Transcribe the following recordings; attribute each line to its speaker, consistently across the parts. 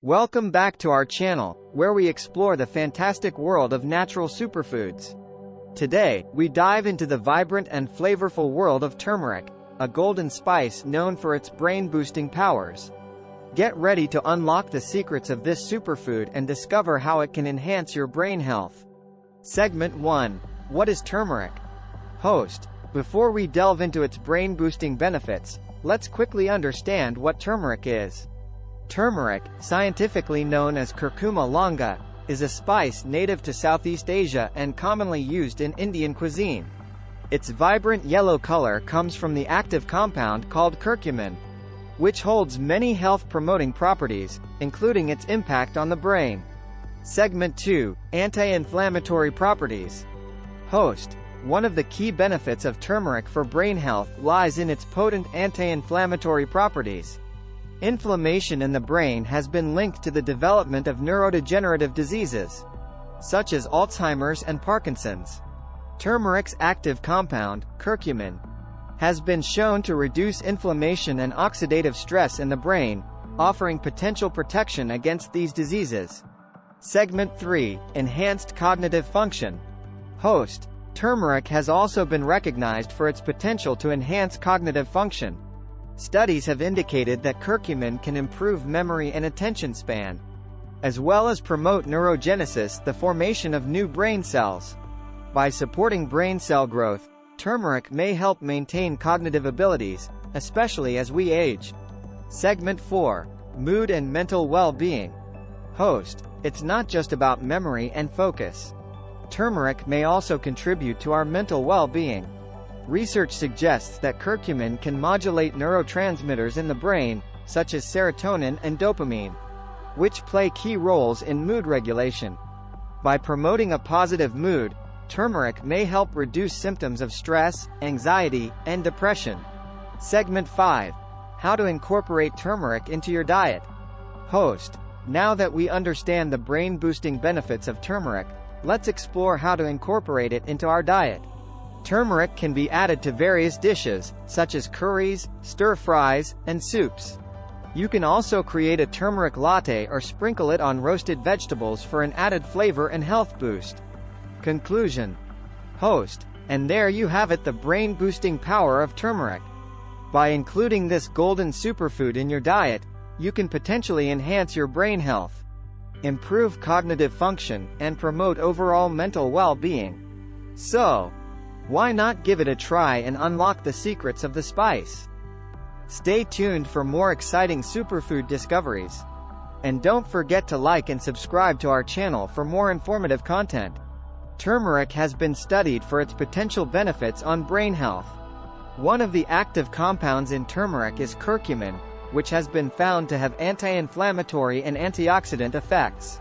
Speaker 1: Welcome back to our channel, where we explore the fantastic world of natural superfoods. Today, we dive into the vibrant and flavorful world of turmeric, a golden spice known for its brain-boosting powers. Get ready to unlock the secrets of this superfood and discover how it can enhance your brain health. Segment 1. What is turmeric? Host. Before we delve into its brain-boosting benefits, let's quickly understand what turmeric is. Turmeric, scientifically known as curcuma longa, is a spice native to Southeast Asia and commonly used in Indian cuisine. Its vibrant yellow color comes from the active compound called curcumin, which holds many health-promoting properties, including its impact on the brain. Segment 2. Anti-inflammatory properties. Host. One of the key benefits of turmeric for brain health lies in its potent anti-inflammatory properties. Inflammation in the brain has been linked to the development of neurodegenerative diseases, such as Alzheimer's and Parkinson's. Turmeric's active compound, curcumin, has been shown to reduce inflammation and oxidative stress in the brain, offering potential protection against these diseases. Segment 3. Enhanced cognitive function. Host. Turmeric has also been recognized for its potential to enhance cognitive function. Studies have indicated that curcumin can improve memory and attention span, as well as promote neurogenesis, the formation of new brain cells. By supporting brain cell growth, turmeric may help maintain cognitive abilities, especially as we age. Segment 4. Mood and mental well-being. Host. It's not just about memory and focus. Turmeric may also contribute to our mental well-being. Research suggests that curcumin can modulate neurotransmitters in the brain, such as serotonin and dopamine, which play key roles in mood regulation. By promoting a positive mood, turmeric may help reduce symptoms of stress, anxiety, and depression. Segment 5. How to incorporate turmeric into your diet. Host. Now that we understand the brain-boosting benefits of turmeric, let's explore how to incorporate it into our diet. Turmeric can be added to various dishes, such as curries, stir-fries, and soups. You can also create a turmeric latte or sprinkle it on roasted vegetables for an added flavor and health boost. Conclusion. Host. And there you have it, the brain-boosting power of turmeric. By including this golden superfood in your diet, you can potentially enhance your brain health, improve cognitive function, and promote overall mental well-being. So, why not give it a try and unlock the secrets of the spice? Stay tuned for more exciting superfood discoveries. And don't forget to like and subscribe to our channel for more informative content. Turmeric has been studied for its potential benefits on brain health. One of the active compounds in turmeric is curcumin, which has been found to have anti-inflammatory and antioxidant effects.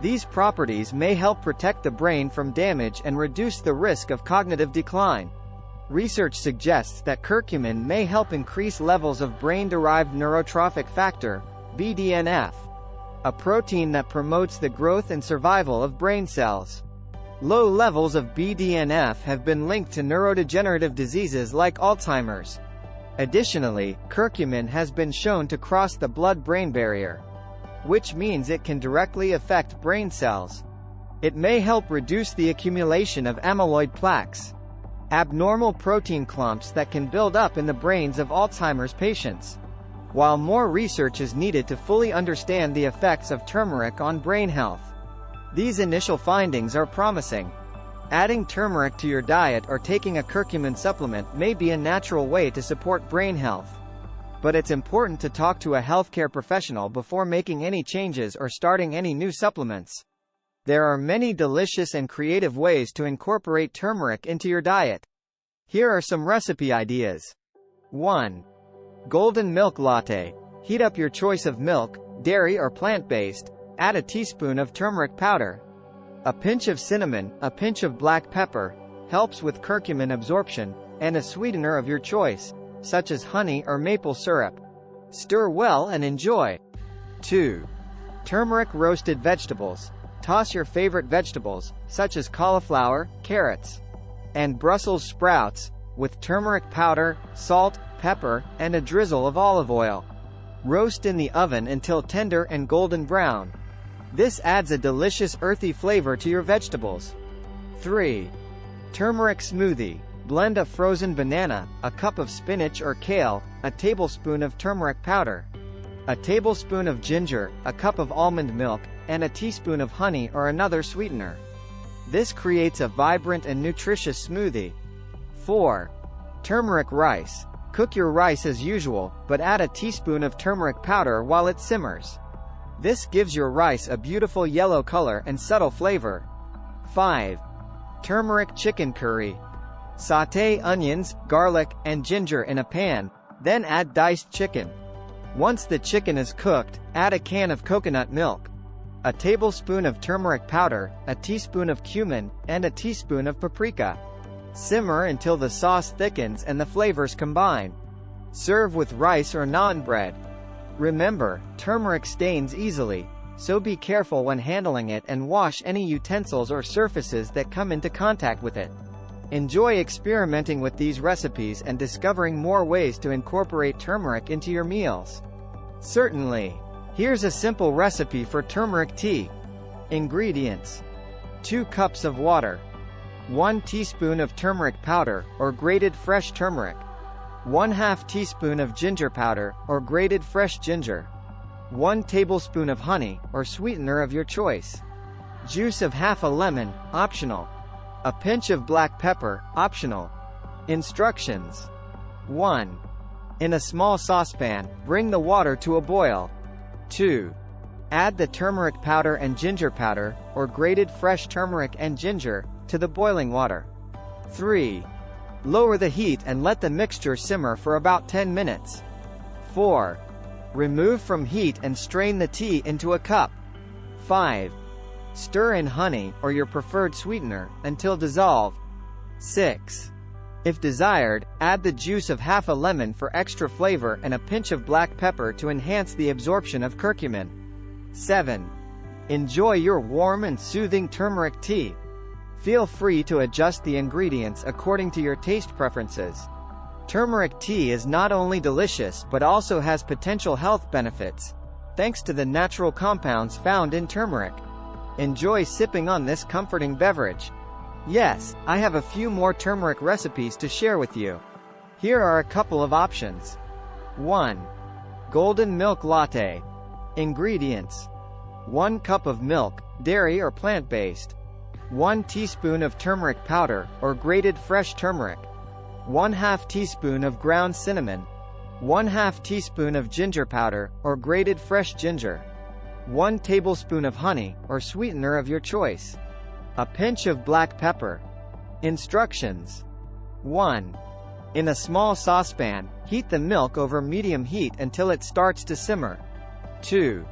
Speaker 1: These properties may help protect the brain from damage and reduce the risk of cognitive decline. Research suggests that curcumin may help increase levels of brain-derived neurotrophic factor, BDNF, a protein that promotes the growth and survival of brain cells. Low levels of BDNF have been linked to neurodegenerative diseases like Alzheimer's. Additionally, curcumin has been shown to cross the blood-brain barrier, which means it can directly affect brain cells. It may help reduce the accumulation of amyloid plaques, abnormal protein clumps that can build up in the brains of Alzheimer's patients. While more research is needed to fully understand the effects of turmeric on brain health, these initial findings are promising. Adding turmeric to your diet or taking a curcumin supplement may be a natural way to support brain health. But it's important to talk to a healthcare professional before making any changes or starting any new supplements. There are many delicious and creative ways to incorporate turmeric into your diet. Here are some recipe ideas. 1. Golden milk latte. Heat up your choice of milk, dairy or plant-based, add a teaspoon of turmeric powder, a pinch of cinnamon, a pinch of black pepper, helps with curcumin absorption, and a sweetener of your choice, such as honey or maple syrup. Stir well and enjoy. 2. Turmeric roasted vegetables. Toss your favorite vegetables, such as cauliflower, carrots, and Brussels sprouts, with turmeric powder, salt, pepper, and a drizzle of olive oil. Roast in the oven until tender and golden brown. This adds a delicious earthy flavor to your vegetables. 3. Turmeric smoothie. Blend a frozen banana, a cup of spinach or kale, a tablespoon of turmeric powder, a tablespoon of ginger, a cup of almond milk, and a teaspoon of honey or another sweetener. This creates a vibrant and nutritious smoothie. 4. Turmeric rice. Cook your rice as usual, but add a teaspoon of turmeric powder while it simmers. This gives your rice a beautiful yellow color and subtle flavor. 5. Turmeric chicken curry. Sauté onions, garlic, and ginger in a pan, then add diced chicken. Once the chicken is cooked, add a can of coconut milk, a tablespoon of turmeric powder, a teaspoon of cumin, and a teaspoon of paprika. Simmer until the sauce thickens and the flavors combine. Serve with rice or naan bread. Remember, turmeric stains easily, so be careful when handling it and wash any utensils or surfaces that come into contact with it. Enjoy experimenting with these recipes and discovering more ways to incorporate turmeric into your meals. Certainly. Here's a simple recipe for turmeric tea. Ingredients: 2 cups of water, 1 teaspoon of turmeric powder, or grated fresh turmeric, 1/2 teaspoon of ginger powder, or grated fresh ginger, 1 tablespoon of honey, or sweetener of your choice, juice of half a lemon, optional, a pinch of black pepper, optional. Instructions. 1. In a small saucepan, bring the water to a boil. 2. Add the turmeric powder and ginger powder, or grated fresh turmeric and ginger, to the boiling water. 3. Lower the heat and let the mixture simmer for about 10 minutes. 4. Remove from heat and strain the tea into a cup. 5. Stir in honey, or your preferred sweetener, until dissolved. 6. If desired, add the juice of half a lemon for extra flavor and a pinch of black pepper to enhance the absorption of curcumin. 7. Enjoy your warm and soothing turmeric tea. Feel free to adjust the ingredients according to your taste preferences. Turmeric tea is not only delicious but also has potential health benefits, thanks to the natural compounds found in turmeric. Enjoy sipping on this comforting beverage. Yes, I have a few more turmeric recipes to share with you. Here are a couple of options. 1. Golden milk latte. Ingredients: 1 cup of milk, dairy or plant-based, 1 teaspoon of turmeric powder, or grated fresh turmeric, 1/2 teaspoon of ground cinnamon, 1/2 teaspoon of ginger powder, or grated fresh ginger, 1 tablespoon of honey, or sweetener of your choice, a pinch of black pepper. Instructions. 1. In a small saucepan, heat the milk over medium heat until it starts to simmer. 2.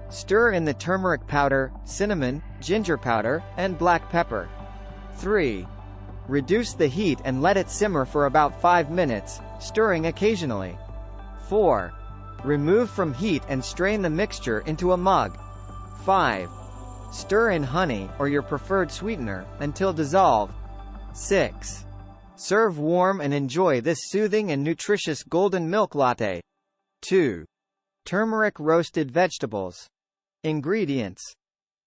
Speaker 1: Stir in the turmeric powder, cinnamon, ginger powder, and black pepper. 3. Reduce the heat and let it simmer for about 5 minutes, stirring occasionally. 4. Remove from heat and strain the mixture into a mug. 5. Stir in honey, or your preferred sweetener, until dissolved. 6. Serve warm and enjoy this soothing and nutritious golden milk latte. 2. Turmeric roasted vegetables. Ingredients: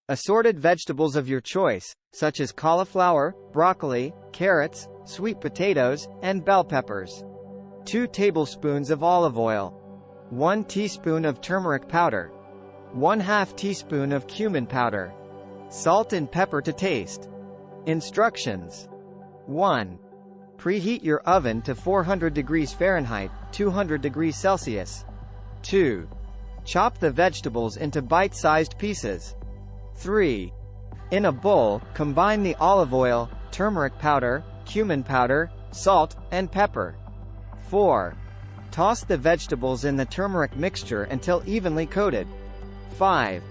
Speaker 1: assorted vegetables of your choice, such as cauliflower, broccoli, carrots, sweet potatoes, and bell peppers. 2 tablespoons of olive oil, 1 teaspoon of turmeric powder, 1/2 teaspoon of cumin powder, salt and pepper to taste. Instructions. 1. Preheat your oven to 400 degrees Fahrenheit, 200 degrees Celsius. 2. Chop the vegetables into bite-sized pieces. 3. In a bowl, combine the olive oil, turmeric powder, cumin powder, salt, and pepper. 4. Toss the vegetables in the turmeric mixture until evenly coated. 5.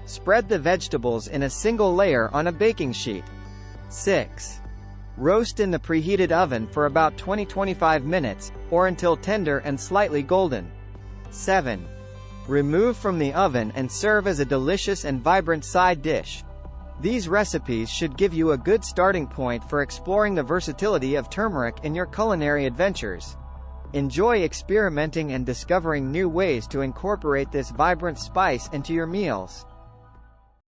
Speaker 1: Spread the vegetables in a single layer on a baking sheet. 6. Roast in the preheated oven for about 20-25 minutes, or until tender and slightly golden. 7. Remove from the oven and serve as a delicious and vibrant side dish. These recipes should give you a good starting point for exploring the versatility of turmeric in your culinary adventures. Enjoy experimenting and discovering new ways to incorporate this vibrant spice into your meals.